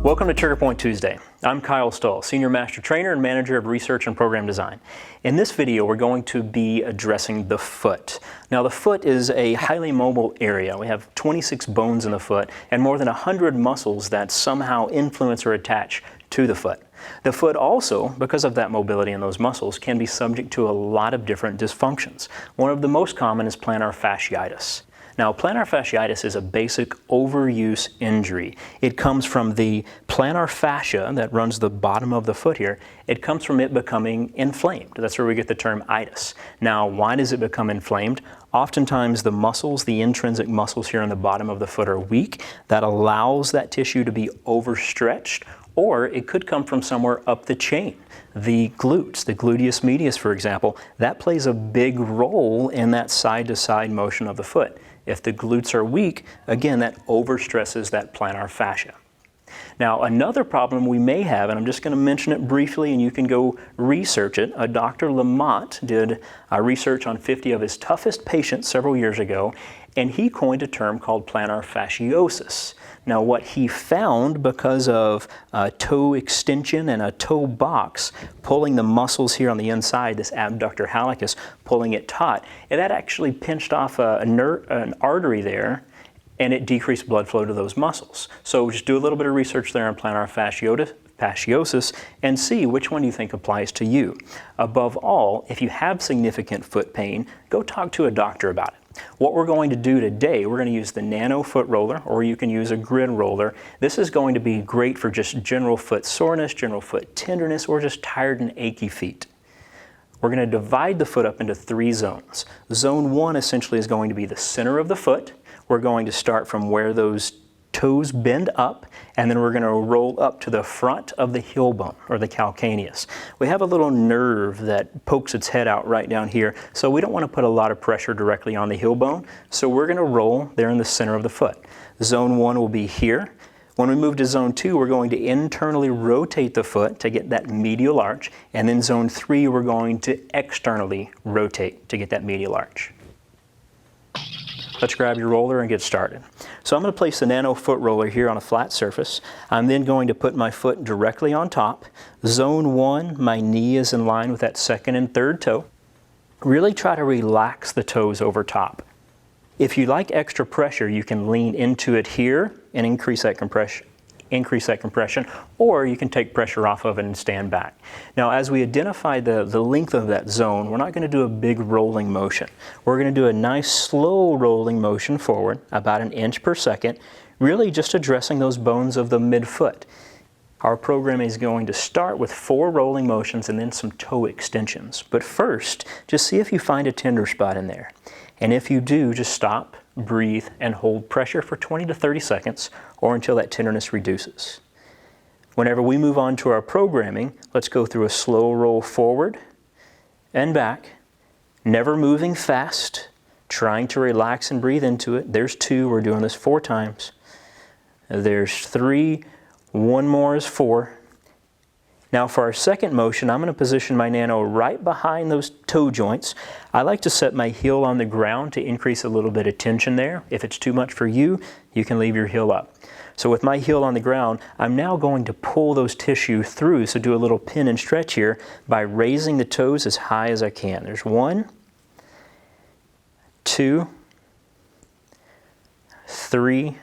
Welcome to TriggerPoint Tuesday. I'm Kyle Stahl, Senior Master Trainer and Manager of Research and Program Design. In this video, we're going to be addressing the foot. Now, the foot is a highly mobile area. We have 26 bones in the foot and more than 100 muscles that somehow influence or attach to the foot. The foot also, because of that mobility in those muscles, can be subject to a lot of different dysfunctions. One of the most common is plantar fasciitis. Now, plantar fasciitis is a basic overuse injury. It comes from the plantar fascia that runs the bottom of the foot here. It comes from it becoming inflamed. That's where we get the term itis. Now, why does it become inflamed? Oftentimes the muscles, the intrinsic muscles here on the bottom of the foot are weak. That allows that tissue to be overstretched, or it could come from somewhere up the chain. The glutes, the gluteus medius, for example, that plays a big role in that side-to-side motion of the foot. If the glutes are weak, again, that overstresses that plantar fascia. Now, another problem we may have, and I'm just going to mention it briefly and you can go research it. Dr. Lamott did research on 50 of his toughest patients several years ago, and he coined a term called plantar fasciosis. Now, what he found, because of toe extension and a toe box, pulling the muscles here on the inside, this abductor hallucis, pulling it taut, and that actually pinched off an artery there, and it decreased blood flow to those muscles. So just do a little bit of research there on plantar fasciosis and see which one you think applies to you. Above all, if you have significant foot pain, go talk to a doctor about it. What we're going to do today, we're going to use the Nano Foot Roller, or you can use a grid roller. This is going to be great for just general foot soreness, general foot tenderness, or just tired and achy feet. We're going to divide the foot up into 3 zones. Zone 1 essentially is going to be the center of the foot. We're going to start from where those toes bend up, and then we're going to roll up to the front of the heel bone, or the calcaneus. We have a little nerve that pokes its head out right down here, so we don't want to put a lot of pressure directly on the heel bone, so we're going to roll there in the center of the foot. Zone 1 will be here. When we move to Zone 2, we're going to internally rotate the foot to get that medial arch, and then Zone 3, we're going to externally rotate to get that medial arch. Let's grab your roller and get started. So I'm going to place the Nano Foot Roller here on a flat surface. I'm then going to put my foot directly on top. Zone 1, my knee is in line with that second and third toe. Really try to relax the toes over top. If you like extra pressure, you can lean into it here and increase that compression, or you can take pressure off of it and stand back. Now, as we identify the length of that zone, we're not going to do a big rolling motion. We're going to do a nice slow rolling motion forward, about 1 inch per second, really just addressing those bones of the midfoot. Our program is going to start with 4 rolling motions and then some toe extensions. But first, just see if you find a tender spot in there. And if you do, just stop, breathe, and hold pressure for 20 to 30 seconds or until that tenderness reduces. Whenever we move on to our programming, let's go through a slow roll forward and back, never moving fast, trying to relax and breathe into it. There's 2, we're doing this 4 times. There's 3, 1 more is 4. Now for our second motion, I'm going to position my Nano right behind those toe joints. I like to set my heel on the ground to increase a little bit of tension there. If it's too much for you, you can leave your heel up. So with my heel on the ground, I'm now going to pull those tissue through, so do a little pin and stretch here by raising the toes as high as I can. There's 1, 2, 3,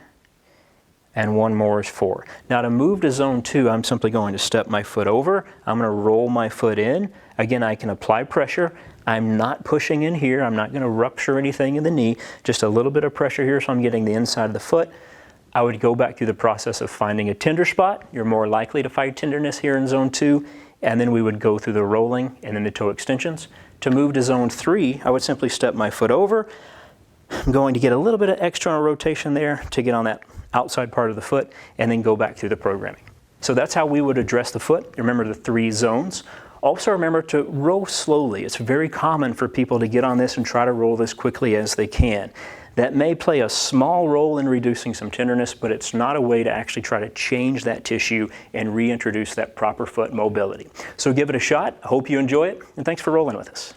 and 1 more is 4. Now to move to Zone 2, I'm simply going to step my foot over. I'm going to roll my foot in. Again, I can apply pressure. I'm not pushing in here. I'm not going to rupture anything in the knee. Just a little bit of pressure here so I'm getting the inside of the foot. I would go back through the process of finding a tender spot. You're more likely to find tenderness here in Zone 2. And then we would go through the rolling and then the toe extensions. To move to Zone 3, I would simply step my foot over. I'm going to get a little bit of external rotation there to get on that outside part of the foot and then go back through the programming. So that's how we would address the foot. Remember the 3 zones. Also remember to roll slowly. It's very common for people to get on this and try to roll this quickly as they can. That may play a small role in reducing some tenderness, but it's not a way to actually try to change that tissue and reintroduce that proper foot mobility. So give it a shot. I hope you enjoy it, and thanks for rolling with us.